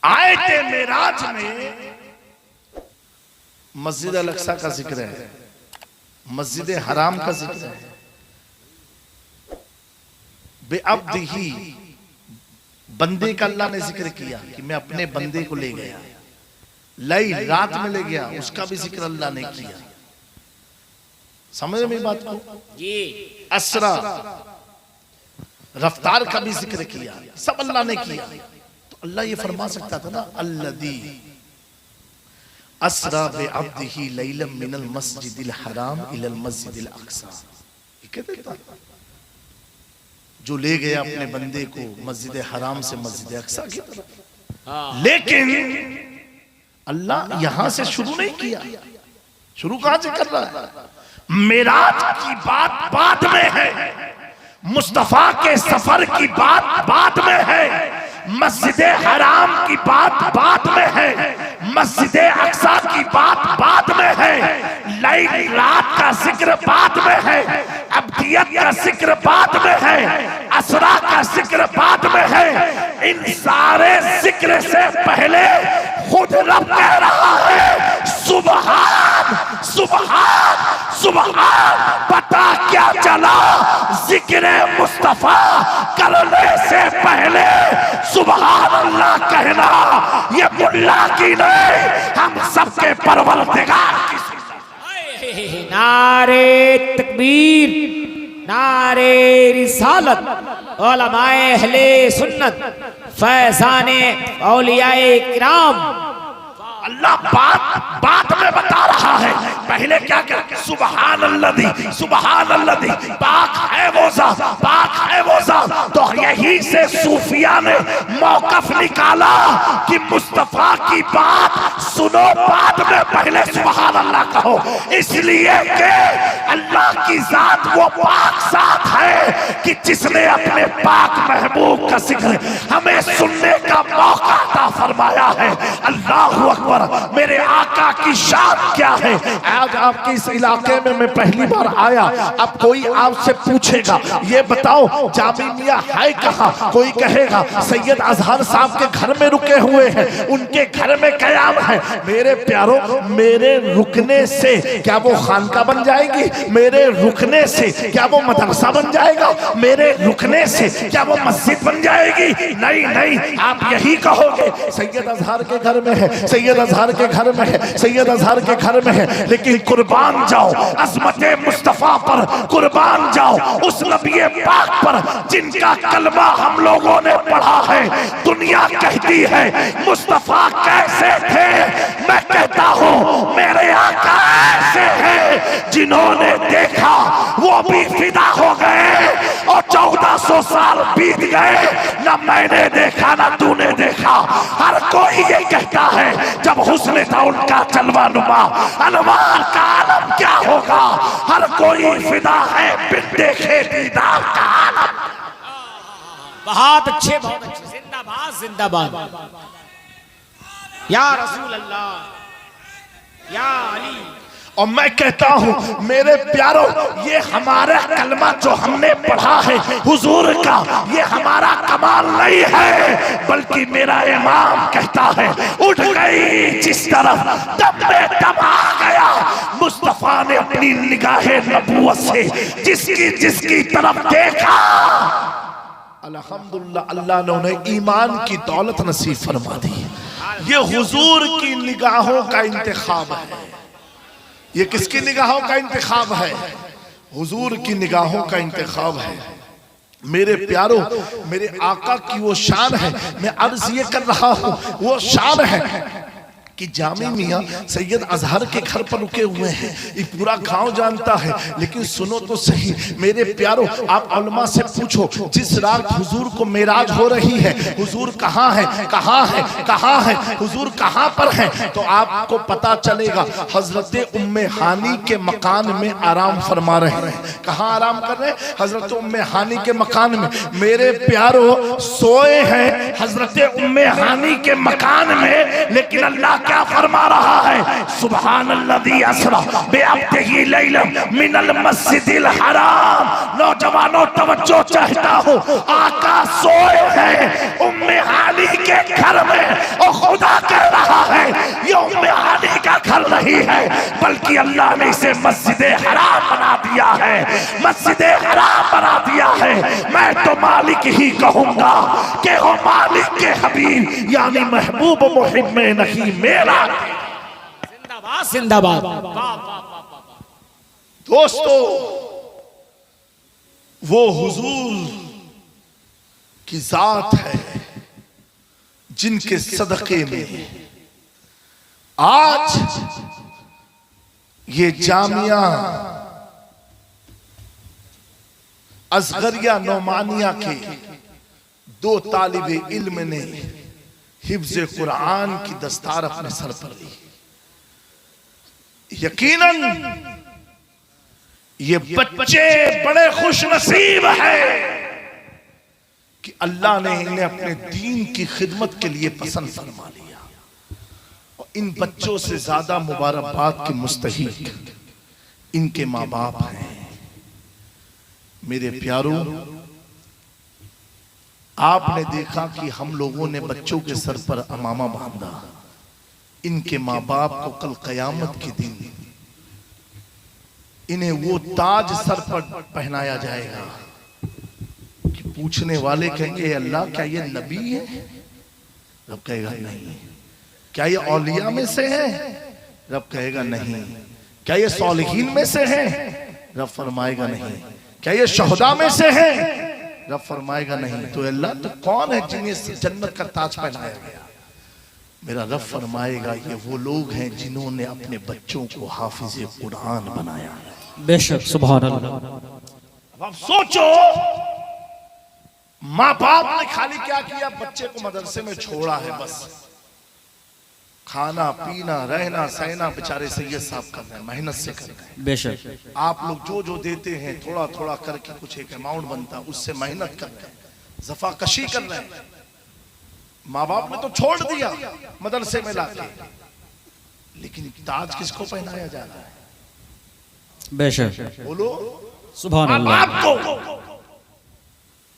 आयते मेराज में मस्जिद अल-अक्सा का जिक्र है, मस्जिद हराम का जिक्र है। बेअब्दिही, बंदे का अल्लाह ने जिक्र किया कि मैं अपने बंदे को ले गया, लई रात में ले गया, उसका भी जिक्र अल्लाह ने किया। समझ में बात को? असरा, रफ्तार का भी जिक्र किया, सब अल्लाह ने किया। तो अल्लाह ये फरमा सकता था ना, अल्लज़ी असरा बिअब्दिही लैलन मिनल मस्जिदिल हराम इलल मस्जिदिल अक्सा, जो ले गया अपने बंदे को मस्जिद हराम से मस्जिद अक्सा की तरफ। लेकिन अल्लाह यहां से शुरू नहीं किया। शुरू कहां से कर रहा है? मेराज की बात बाद में है, मुस्तफा के सफर की बात बाद में है, मस्जिद हराम की बात बाद में है, मस्जिद अक्सा की बात बाद में है, लैल रात का जिक्र बाद में है, अब्दियत का जिक्र बाद में है, असरा का जिक्र बाद में है। इन सारे जिक्र से पहले खुद रब कह रहा है सुबहान सुबहान सुबहान। पता क्या चला? जिक्र मुस्तफा करने से पहले सुबहान अल्लाह कहना ये मुल्ला की नहीं, हम सबके परवरदिगार की। नारे तकबीर, नारे रिसालत, उलमाए अहले सुन्नत, फैज़ाने औलियाए किराम। अल्लाह बात में बता रहा है, पहले क्या कर? सुबहान अल्लज़ी, सुबहान अल्लज़ी, पाक है वो ज़ात, पाक है वो ज़ात। तो यही से सूफिया ने मौक़िफ़ निकाला कि मुस्तफ़ा की बात सुनो बाद में, पहले सुबहान अल्लाह कहो, इसलिए कि अल्लाह की ज़ात वो पाक ज़ात है कि जिसने अपने पाक महबूब का जिक्र हमें सुनने का मौका अता फरमाया है। अल्लाहु अकबर। मेरे आका की शान क्या है? आज आपके इस इलाके में मैं पहली बार आया, अब कोई आपसे पूछेगा ये बताओ जामी मियां है कहाँ? कोई कहेगा सैयद अजहर साहब के घर में रुके हुए हैं, उनके घर में कयाम है। मेरे प्यारों, मेरे रुकने से क्या वो खानका बन जाएगी? मेरे रुकने से क्या वो मदरसा बन जाएगा? मेरे रुकने से क्या वो मस्जिद बन जाएगी? नहीं नहीं, आप यही कहोगे सैयद अजहर के घर में है, सैयद अजहर के घर में है, सैयद अजहर के घर में है। लेकिन कुर्बान जाओ अज़मत मुस्तफा पर, कुर्बान जाओ उस नबी पाक पर जिनका कलमा हम लोगों ने पढ़ा है। दुनिया कहती है मुस्तफा कैसे थे, मैं कहता हूँ मेरे आका ऐसे हैं जिन्होंने देखा वो भी फिदा हो गए, और 1400 साल बीत गए, ना मैंने देखा ना तूने देखा। हर कोई ये कहता है जब हुस्न था उनका जलवा नुमा, अनवार का आलम क्या होगा? हर कोई फिदा है बिन देखे दीदार का आलम। बहुत अच्छे, बहुत अच्छे, जिंदाबाद जिंदाबाद। या रसूल अल्लाह, या अली। और मैं कहता हूँ मेरे प्यारों, ये हमारा कलमा जो हमने पढ़ा है हुजूर का, ये हमारा कमाल नहीं है, बल्कि मेरा इमाम कहता है उठ गई जिस तरफ दम में दम आ गया। मुस्तफा ने अपनी निगाहे नबूवत से जिसकी जिसकी तरफ देखा, अल्हम्दुलिल्लाह अल्लाह ने उन्हें ईमान की दौलत नसीब फरमा दी। ये हुजूर की निगाहों का इंतखाब है। ये किसकी निगाहों का इंतखाब है? हुजूर की निगाहों का इंतखाब है। मेरे प्यारों, मेरे आका की वो शान है, मैं अर्ज ये कर रहा हूँ, वो शान है कि जामी मियां सैयद अजहर के घर पर रुके हुए हैं। ये पूरा गांव जानता है, लेकिन सुनो तो सही मेरे प्यारों, आप उलमा से पूछो जिस रात हुजूर को मेराज हो रही है, हुजूर कहाँ है, कहाँ है, कहाँ है, हुजूर कहाँ पर है, तो आपको पता चलेगा हजरत उम्मे हानी के मकान में आराम फरमा रहे हैं। कहाँ आराम कर रहे हैं? हजरत उम्मे हानी के मकान में। मेरे प्यारों, सोए हैं हजरत उम्मे हानी के मकान में, लेकिन अल्लाह क्या फरमा रहा है, सुब्हानल्लज़ी अस्रा बिअब्दिही लैलन मिनल मस्जिदिल हराम। नौजवानों तवज्जो चाहता हूँ, आका सोए हैं उम्मे हानी के घर में और खुदा कह रहा है ये उम्मे हानी का घर नहीं है, बल्कि अल्लाह ने इसे मस्जिद हराम बना दिया है, मस्जिद हराम बना दिया है। मैं तो मालिक ही कहूंगा कि हो मालिक के हबीब यानी महबूब मुहिब में नहीं मेरा। जिंदाबाद जिंदाबाद। वाह वाह वाह। दोस्तों, वो हुजूर की जात है जिनके सदक़े में आज ये जामिया असगरिया नौमानिया के 2 तालिबे इल्म ने हिफ्ज़ कुरान की दस्तार अपने सर पर ली। यकीनन ये बच्चे बड़े खुश नसीब हैं कि अल्लाह ने इन्हें अपने दीन की खिदमत के लिए पसंद फरमा लिया। और इन बच्चों से ज्यादा मुबारकबाद के मुस्तहिक इनके माँ बाप हैं। मेरे प्यारों, आपने देखा कि हम लोगों ने बच्चों के सर पर अमामा बांधा, इनके माँ बाप को कल कयामत के दिन इन्हें वो ताज सर पर पहनाया जाएगा कि पूछने वाले कहेंगे अल्लाह क्या ये नबी है? रब कहेगा नहीं। क्या ये औलिया में से है? रब कहेगा नहीं। क्या ये सौलिहीन में से है? रब फरमाएगा नहीं। क्या ये शहुदा में से है? रब फरमाएगा नहीं। तो अल्लाह तो कौन है जिन्हें जन्नत का ताज पहनाया गया? मेरा रब फरमाएगा ये वो लोग हैं जिन्होंने अपने बच्चों को हाफिज़े कुरान बनाया है। बेशक, सुभान अल्लाह। अब आप सोचो, माँ बाप ने खाली क्या किया, बच्चे को मदरसे में छोड़ा है, बस खाना पीना रहना सहना बेचारे सैयद साहब कर रहे हैं, मेहनत से कर रहे हैं। बेशक आप लोग जो जो देते हैं थोड़ा थोड़ा करके कुछ एक अमाउंट बनता है, उससे मेहनत कर रहे हैं, जफाकशी कर रहे हैं। माँ बाप ने तो छोड़ दिया मदरसे में लाके, लेकिन ताज किसको पहनाया जा रहा है? बेशक, बोलो, सुभान माँ अल्लाह। बाप को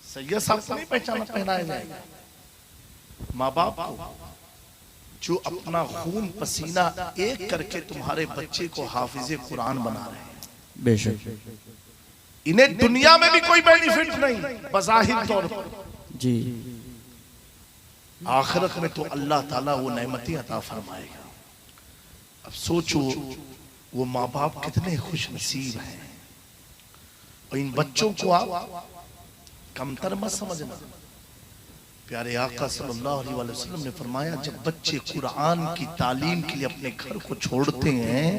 सैयद साहब को नहीं पहनाया जाएगा। माँ बाप को जो अपना खून पसीना एक करके तुम्हारे बच्चे को हाफिज़े कुरान बना रहे हैं। बेशक, इन्हें दुनिया में भी कोई बेनिफिट नहीं बज़ाहिर तौर पर जी, आखिरत में तो अल्लाह ताला वो नेमतें अता फरमाएगा। अब सोचो वो माँ बाप कितने खुश नसीब हैं। और इन बच्चों को आप कमतर मत समझना। प्यारे आका सल्लल्लाहु अलैहि वसल्लम ने फरमाया, जब बच्चे कुरान की तालीम के लिए अपने घर को छोड़ते हैं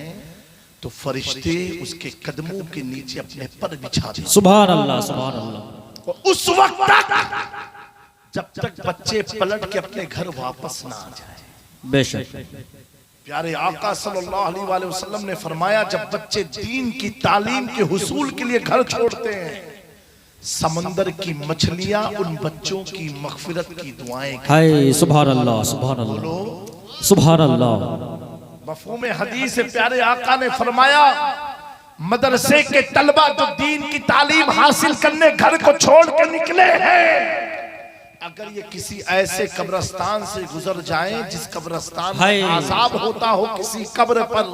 तो फरिश्ते उसके कदमों के नीचे अपने पर बिछा देते हैं। सुभान अल्लाह, सुभान अल्लाह। और उस वक्त तक जब तक बच्चे पलट के अपने घर वापस ना आ जाए। बेशक, प्यारे आका सल्लल्लाहु अलैहि वसल्लम ने फरमाया, जब बच्चे दीन की तालीम के हुसूल के लिए घर छोड़ते हैं, समंदर की मछलियां उन बच्चों की मगफिरत की दुआएं हाय सुभान अल्लाह, सुभान अल्लाह, सुभान अल्लाह। मफ़हूम हदीस प्यारे आका ने फरमाया, मदरसे के तलबा जो दीन की तालीम हासिल करने घर को छोड़ के निकले हैं, अगर ये किसी ऐसे कब्रिस्तान से गुजर जाएं जिस कब्रिस्तान में आज़ाब होता हो किसी कब्र पर,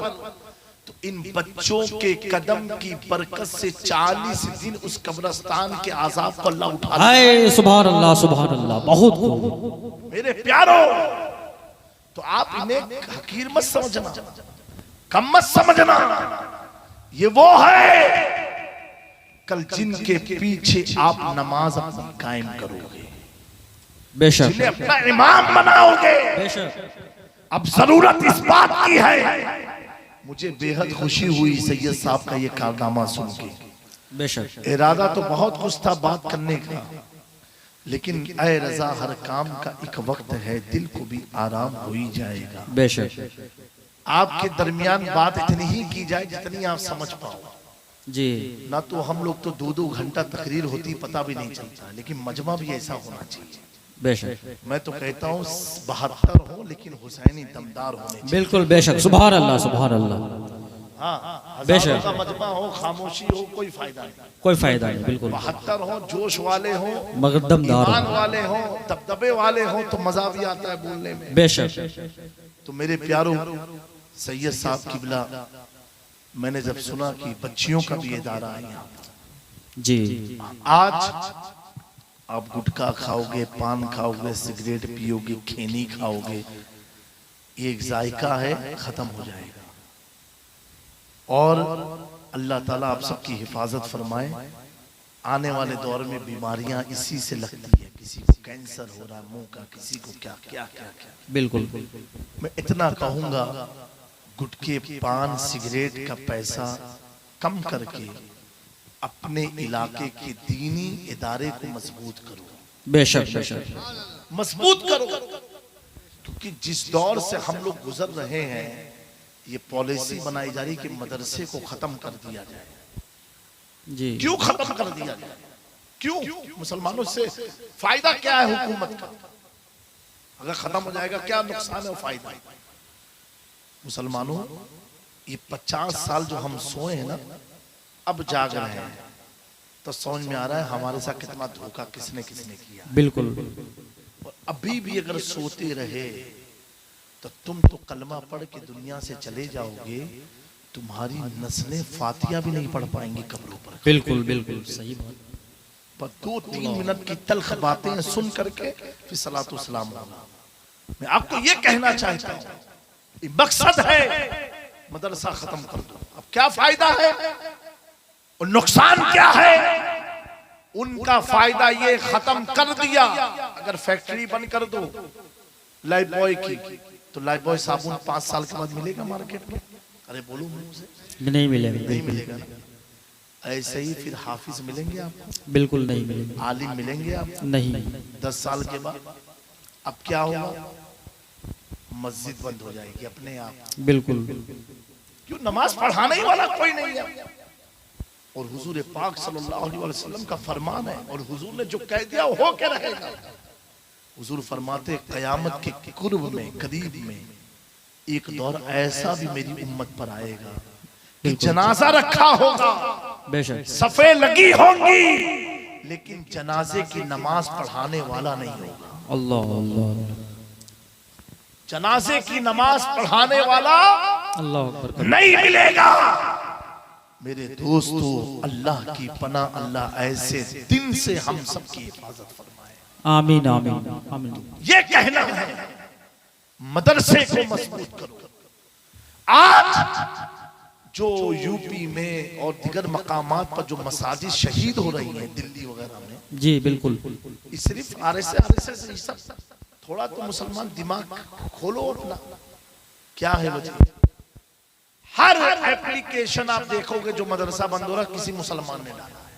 तो इन बच्चों के कदम की बरकत से 40 दिन उस कब्रिस्तान के आज़ाब को अल्लाह उठा लेता है। हाय सुभान अल्लाह, सुभान अल्लाह। बहुत खूब मेरे प्यारों, तो आप इन्हें हकीर मत समझना, कम मत समझना। ये वो है कल जिनके पीछे आप नमाज अपनी कायम करोगे, बेशक, जिन्हें अपना इमाम बनाओगे। बेशक, अब जरूरत इस बात की है, मुझे बेहद खुशी हुई सैयद साहब का ये कारनामा सुन के। बेशक, इरादा तो बहुत कुछ था बात करने का, लेकिन ऐ रजा हर काम का एक वक्त है, दिल को भी आराम हो ही जाएगा। बेशक आपके दरमियान बात इतनी ही की जाए जितनी आप समझ पाओ जी। ना तो हम लोग तो 2-2 घंटा तकरीर होती पता भी नहीं चलता, लेकिन मजमा भी ऐसा होना चाहिए। बेशक मैं तो कहता हूँ 72 हो लेकिन हुसैनी दमदार होने चाहिए। बिल्कुल बेशक सुभान अल्लाह सुभान अल्लाह। हाँ, बेशक। हज़ारों का मजमा हो, खामोशी हो, कोई फायदा नहीं। कोई फायदा नहीं बिल्कुल 72 हो, जोश वाले हो, मगर दमदार ईमान हो। वाले हो, दबदबे वाले हो, तो मजा भी आता है बोलने में। बेशक तो मेरे प्यारों, सैयद साहब किबला, मैंने जब सुना कि बच्चियों का भी इदारा है यहाँ, जी आज आप गुटखा खाओगे, पान खाओगे, सिगरेट पियोगे, खैनी खाओगे, ये एक जायका है, खत्म हो जाएगा। और अल्लाह ताला आप सबकी हिफाजत फरमाए। आने वाले दौर में बीमारियां इसी से लगती है, किसी को कैंसर हो रहा है मुंह का, किसी को क्या क्या क्या क्या। बिल्कुल मैं इतना कहूंगा, गुटखे, पान, सिगरेट का पैसा कम करके अपने इलाके के दीनी इदारे को मजबूत करो। बेशक बेशक मजबूत करो, क्योंकि जिस दौर से हम लोग गुजर रहे हैं, ये पॉलिसी बनाई जा रही कि मदरसे को खत्म कर दिया जाए। जी क्यों खत्म कर दिया जाए? क्यों? मुसलमानों से फायदा क्या है हुकूमत का? अगर खत्म हो जाएगा क्या नुकसान है और फायदा? मुसलमानों, ये 50 साल जो हम सोए हैं ना, अब जाग रहे हैं, तो समझ में आ रहा है हमारे साथ कितना धोखा किसने किसने किया। बिल्कुल और अभी भी अगर सोते रहे तो तुम तो कलमा पढ़ के दुनिया से चले जाओगे, तुम्हारी नस्लें फातिया भी नहीं पढ़ पाएंगी कब्रों पर। बिल्कुल बिल्कुल सही बात। पर 2-3 मिनट की तल्ख बातें सुन करके फिर सलातो सलाम होगा। मैं आपको ये कहना चाहता हूँ, ये मकसद है मदरसा खत्म कर दो। अब क्या फायदा है और नुकसान क्या है? उनका फायदा ये, खत्म कर दिया। अगर फैक्ट्री बंद कर दो लाइफ बॉय की, तो लाइफ बॉय साबुन 5 साल के बाद मिलेगा मार्केट में? अरे बोलो मुझे, नहीं मिलेगा नहीं मिलेगा ना। ऐसे ही फिर हाफिज मिलेंगे आपको? बिल्कुल नहीं मिलेगा। आलिम मिलेंगे आपको? नहीं 10 साल के बाद। अब क्या होगा? मस्जिद बंद हो जाएगी अपने आप। बिल्कुल क्यों? नमाज पढ़ाने ही वाला कोई नहीं है। और हुजूर पाक सल्लल्लाहु अलैहि वसल्लम का फरमान है, और हुजूर ने जो कह दिया वो हो के रहेगा। हुजूर फरमाते, कयामत के कुर्ब में, करीब में एक दौर ऐसा भी मेरी उम्मत पर आएगा कि जनाजा रखा होगा, बेशक सफे लगी होंगी, लेकिन जनाजे की नमाज पढ़ाने वाला नहीं होगा। अल्लाह अल्लाह जनाजे की नमाज पढ़ाने वाला अल्लाह अकबर। नहीं मिलेगा। मेरे दोस्तों, अल्लाह की पनाह, अल्लाह ऐसे दिन से हम सबकी हिफाजत फरमाए। आमीन आमीन आमीन। ये कहना है, मदरसे को मजबूत करो। आज जो यूपी में और दिगर मकामात पर जो मसाजिद शहीद हो रही हैं, दिल्ली वगैरह में, जी बिल्कुल ये सिर्फ आरएसएस सब। थोड़ा तो मुसलमान दिमाग खोलो अपना। क्या है वजह? हर एप्लीकेशन आप देखोगे जो मदरसा बंद हो रहा है, किसी मुसलमान ने डाला है।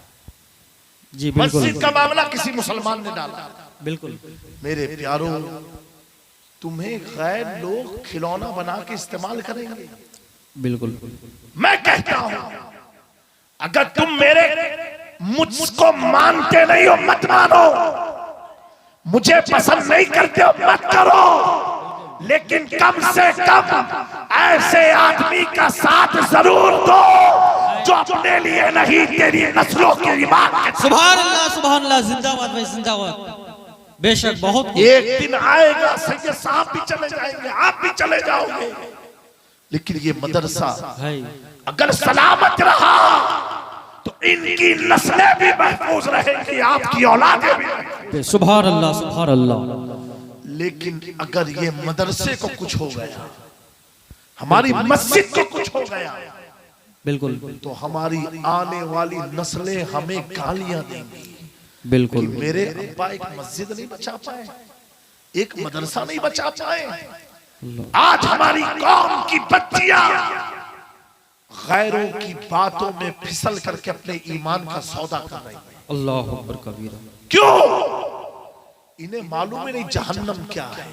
जी बिल्कुल मस्जिद का मामला किसी मुसलमान ने डाला है। बिल्कुल। मेरे प्यारों, तुम्हें गैर लोग खिलौना बना के इस्तेमाल करेंगे। बिल्कुल मैं कहता हूं, अगर तुम मुझको मानते नहीं हो, मत मानो। मुझे पसंद नहीं करते हो, मत करो। लेकिन कम से कम ऐसे आदमी का साथ जरूर दो जो अपने लिए नहीं, तेरी नस्लों के ईमान के। सुभान अल्लाह जिंदाबाद भाई जिंदाबाद। बेशक बहुत एक दिन आएगा, सैयद साहब भी चले जाएंगे, आप भी चले जाओगे, लेकिन ये मदरसा है अगर सलामत रहा तो इनकी नस्लें भी महफूज रहेंगी, आपकी औलादें भी रहेंगी। सुभान अल्लाह सुभान अल्लाह। लेकिन अगर ये मदरसे को कुछ हो गया, हमारी मस्जिद को कुछ हो गया, बिल्कुल तो हमारी आने वाली नस्लें हमें गालियां देंगी। बिल्कुल कि मेरे अब्बा एक मस्जिद नहीं बचा पाए, एक मदरसा नहीं बचा पाए। आज हमारी कौम की बच्चियां गैरों की बातों में फिसल करके अपने ईमान का सौदा कर रही हैं। अल्लाह अकबर कबीरा। क्यों? इन्हें मालूम ही नहीं जहन्नम क्या है,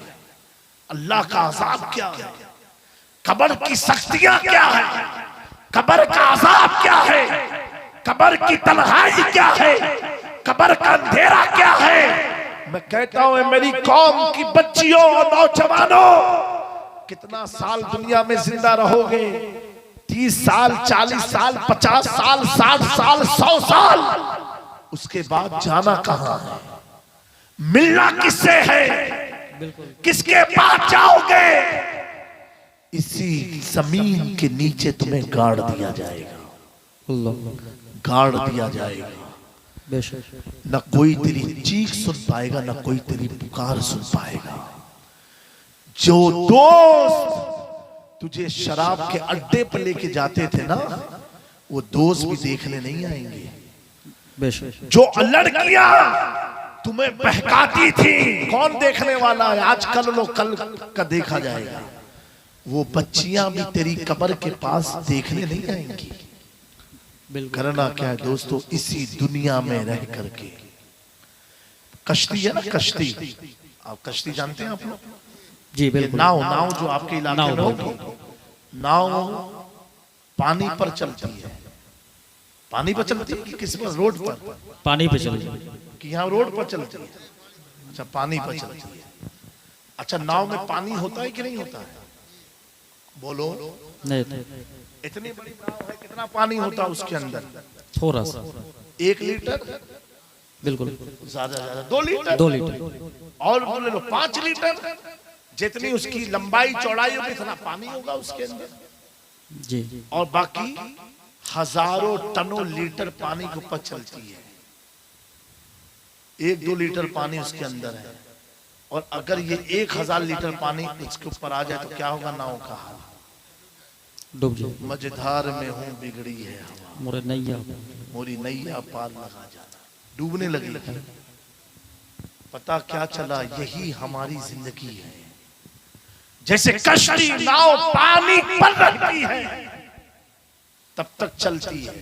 अल्लाह का अजाब क्या है, कब्र की सख्तियां क्या है, कब्र का अजाब क्या है, कब्र की तन्हाई क्या है, कब्र का अंधेरा क्या है। मैं कहता हूं मेरी कौम की बच्चियों और नौजवानों, कितना साल दुनिया में जिंदा रहोगे? 30 साल, 40 साल, 50 साल, 60 साल, 100 साल, उसके बाद जाना कहां है? मिलना किससे है? किसके पास जाओगे? इसी जमीन के नीचे तुम्हें गाड़ दिया जाएगा, गाड़ दिया जाएगा। न कोई तेरी चीख सुन पाएगा, न कोई तेरी पुकार सुन पाएगा। जो दोस्त तुझे शराब के अड्डे पर लेके जाते थे ना, वो दोस्त भी देखने नहीं आएंगे। जो लड़कियां तुम्हें बहकाती थी, कौन देखने वाला है? आज कल लो, कल का देखा जाएगा। वो बच्चियां भी तेरी कब्र के पास देखने नहीं आएंगी। करना क्या है दोस्तों? इसी दुनिया में रह करके, कश्ती है ना, कश्ती, आप कश्ती जानते हैं आप लोग? जी बिल्कुल। नाव जो आपके इलाके में होगी, नाव पानी पर चलती है। पानी पर चलती है कि किस पर? रोड पर। पानी पर चलती है कि यहाँ रोड पर चलती है? अच्छा, पानी पर चलती है। अच्छा, नाव में पानी होता है कि नहीं होता है? बोलो। नहीं। इतनी बड़ी नाव है, कितना पानी होता है उसके अंदर? थोड़ा सा, 1 लीटर। बिल्कुल, ज्यादा 2 लीटर। 2 लीटर और बोले लो 5 लीटर। जितनी उसकी लंबाई चौड़ाई होगी, इतना पानी होगा उसके अंदर जी। और बाकी हजारों टनों लीटर पानी के ऊपर चलती है। 1-2 लीटर पानी उसके अंदर है, और अगर ये 1000 लीटर पानी इसके ऊपर आ जाए तो क्या होगा नाव का हाल? डूब जाए। मझधार में हूँ बिगड़ी है हवा, मोरे नैया, मोरी नैया पार लगा जाना। डूबने लगी। पता क्या चला? यही हमारी जिंदगी है। जैसे कश्ती, नाव पानी पर रहती है तब तक चलती है,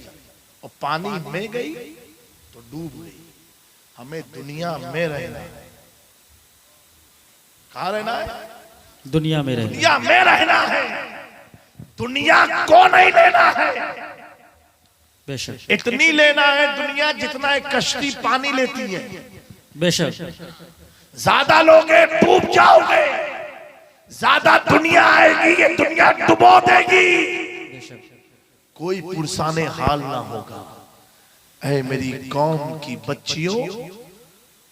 और पानी में गई तो डूब गई। हमें दुनिया में रहना है। कहाँ रहना है? दुनिया में रहना। दुनिया में रहना है, दुनिया को नहीं लेना है। बेशक इतनी लेना है दुनिया जितना एक कश्ती पानी लेती है। बेशक ज्यादा लोगे डूब जाओगे, ज्यादा दुनिया आएगी, ये दुनिया डुबो देगी। कोई पुरसाने हाल ना होगा। ऐ मेरी कौम की बच्चियों,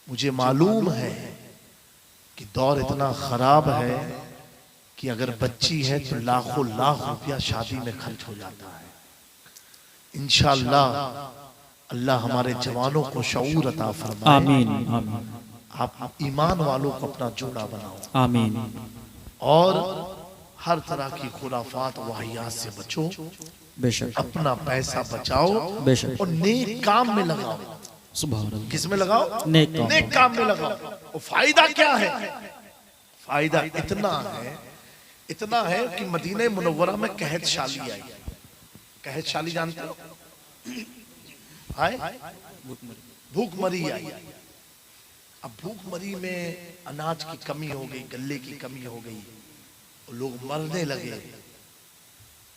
मुझे मालूम है कि दौर इतना खराब है कि अगर बच्ची है तो लाखों लाख रुपया शादी में खर्च हो जाता है। इंशाअल्लाह अल्लाह हमारे जवानों को शऊर अता फरमाए। आमीन आमीन। आप ईमान वालों को अपना जोड़ा बनाओ। आमीन। और हर तरह की खुराफात वाहियात से बचो। बेशक अपना पैसा बचाओ, बेशक, और नेक काम में लगाओ। सुभान अल्लाह। किस में लगाओ? नेक काम में लगाओ। और फायदा क्या है? फायदा इतना है कि मदीने मुनव्वरा में कहत शाली आई। कहत शाली जानते हो? भूखमरी आई। अब भूखमरी में अनाज की कमी हो गई, गल्ले की कमी हो गई, लोग मरने लगे।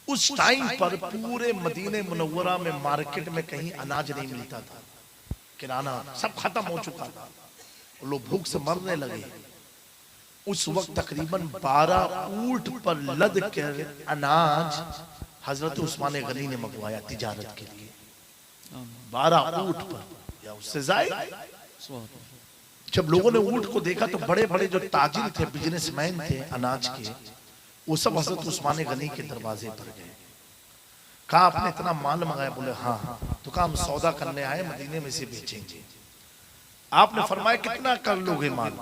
उस टाइम पर पूरे मदीने मुनव्वरा में मार्केट में कहीं अनाज नहीं मिलता था, किराना सब खत्म हो चुका था, लोग भूख से मरने लगे। उस वक्त तकरीबन 12 ऊंट पर लद कर अनाज हजरत उस्मान गनी ने मंगवाया तिजारत के लिए। 12 ऊंट पर या उससे ज्यादा। जब लोगों ने ऊंट को देखा तो बड़े बड़े जो ताजिर थे, बिजनेसमैन थे अनाज के, वो सब हजरत उस्मान गनी के दरवाजे पर गए। कहा आपने इतना माल मंगाया? बोले हाँ। तो कहा हम सौदा करने आए, मदीने में से बेचेंगे। आपने फरमाया कितना कर लोगे माल?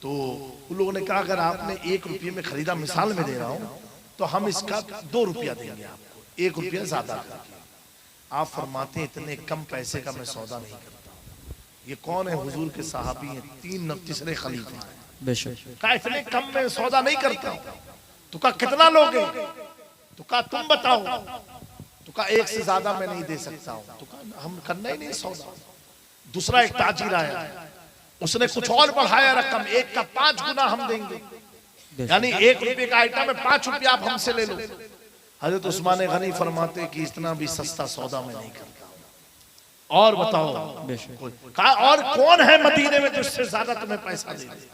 तो उन लोगों ने कहा अगर आपने 1 रुपये में खरीदा, मिसाल में दे रहा हूं, तो हम इसका 2 रुपया देंगे आपको, 1 रुपया ज्यादा करके। आप फरमाते इतने कम पैसे का मैं सौदा नहीं करता। ये कौन है? हुजूर के सहाबी हैं, 3 तीसरे खलीफा हैं। बेशक। कहा इतने कम में सौदा नहीं करता। तो कहा कितना लोगे? तो कहा तुम बताओ। तो कहा 1 से ज्यादा मैं नहीं दे सकता हूं। तो कहा हम करना ही नहीं सौदा। दूसरा एक ताजिर आया, उसने कुछ और बढ़ाया रकम, 1 का 5 गुना हम देंगे, यानी 1 रुपये का आइटम है, 5 रुपया आप हमसे ले लो। हजरत उस्मान गनी फरमाते कि इतना भी सस्ता सौदा मैं नहीं करता। और बताओ कहा और कौन है मदीने में जिससे ज्यादा तुम्हें पैसा दे दे?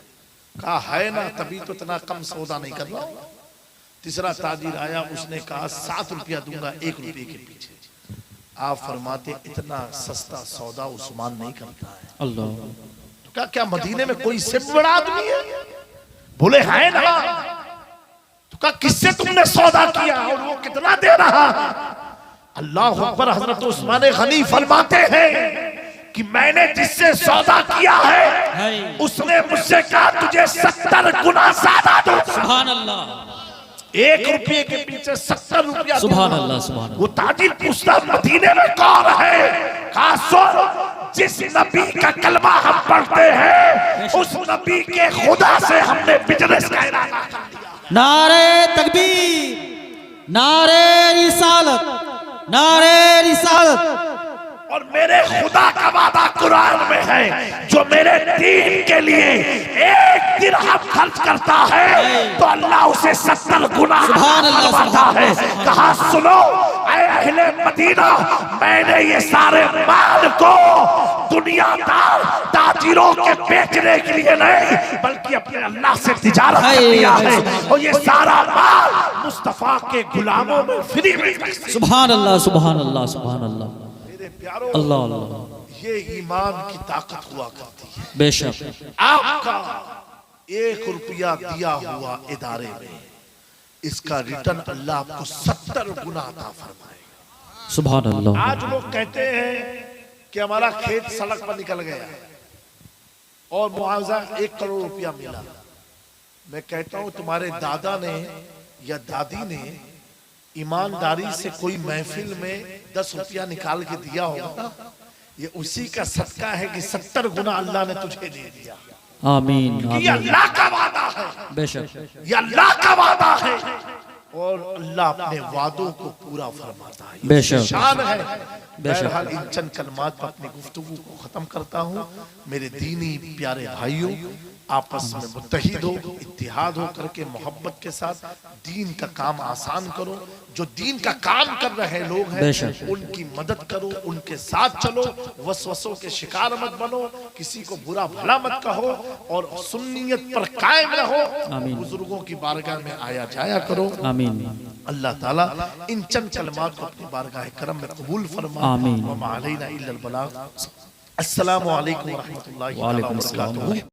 कहा है ना, तभी तो इतना कम सौदा नहीं कर रहा हूं। तीसरा ताजिर आया, उसने कहा 7 रुपया दूंगा 1 रुपये के पीछे। आप फरमाते इतना सस्ता सौदा उस्मान नहीं करता है। अल्लाह। तो क्या मदीने में कोई इससे बड़ा आदमी है? बोले है ना। तो कहा किससे तुमने सौदा किया और वो कितना दे रहा? अल्लाह अकबर। हजरत उस्मान गनी फरमाते हैं कि मैंने जिससे सौदा किया है उसने मुझसे कहा तुझे 70 गुना ज्यादा दूं। सुभान अल्लाह। 1 रुपये के पीछे 70 रुपया। सुभान अल्लाह, सुभान। वो ताजिर पूछता मदीने में कौन है? कहा सुन, जिस नबी का कलमा हम पढ़ते हैं उस नबी के खुदा से हमने बिजनेस का इरादा कर दिया। नारे तकबीर, नारे रिसालत, नारे रिसालत। और मेरे खुदा का वादा कुरान में है, जो मेरे दीन के लिए 1 दिरहम खर्च करता है तो अल्लाह उसे 70 गुना बढ़ाता है। कहा सुनो ऐ अहले मदीना, मैंने ये सारे माल को दुनियादार ताजिरों के बेचने के लिए नहीं बल्कि अपने अल्लाह से तिजारत कर लिया है। और ये सारा माल मुस्तफा के गुलामों में फ्री में। सुभान अल्लाह, सुभान अल्लाह, सुभान अल्लाह। अल्लाह अल्लाह। ये ईमान की ताकत हुआ करती है। बेशक। आपका 1 रुपया दिया हुआ इदारे में इसका रिटर्न अल्लाह आपको 70 गुना अता फरमाएगा। सुभान अल्लाह। आज लोग कहते हैं कि हमारा खेत सड़क पर निकल गया और मुआवजा 1 करोड़ रुपया मिला। मैं कहता हूं तुम्हारे दादा ने या दादी ने ईमानदारी से कोई महफिल में 10 रुपया निकाल के दिया होगा, ये उसी का सदका है कि 70 गुना अल्लाह ने तुझे दे दिया। आमीन, आमीन। ये अल्लाह का वादा है। बेशक। ये अल्लाह का वादा है और अल्लाह अपने वादों को पूरा फरमाता है। बेशक। शान है। बेशक। बहरहाल इन चंद कलमात पर अपनी गुफ्तगू को खत्म करता हूँ। मेरे दीनी प्यारे भाइयों, आपस में मुत्तहिद हो, इत्तिहाद हो करके मोहब्बत के साथ दीन का काम आसान करो। जो दीन का काम कर रहे लोग हैं उनकी मदद करो, उनके साथ चलो, वसवसों के शिकार मत बनो, किसी को बुरा भला मत कहो और सुन्नियत पर कायम रहो। बुजुर्गों की बारगाह में आया जाया करो। आमीन। अल्लाह ताला इन चंद कलमात को अपनी बारगाह करम में कबूल फरमा। आमीन। व मा अलैना इल्लल बलाग। अस्सलामु अलैकुम व रहमतुल्लाहि व बरकातहू।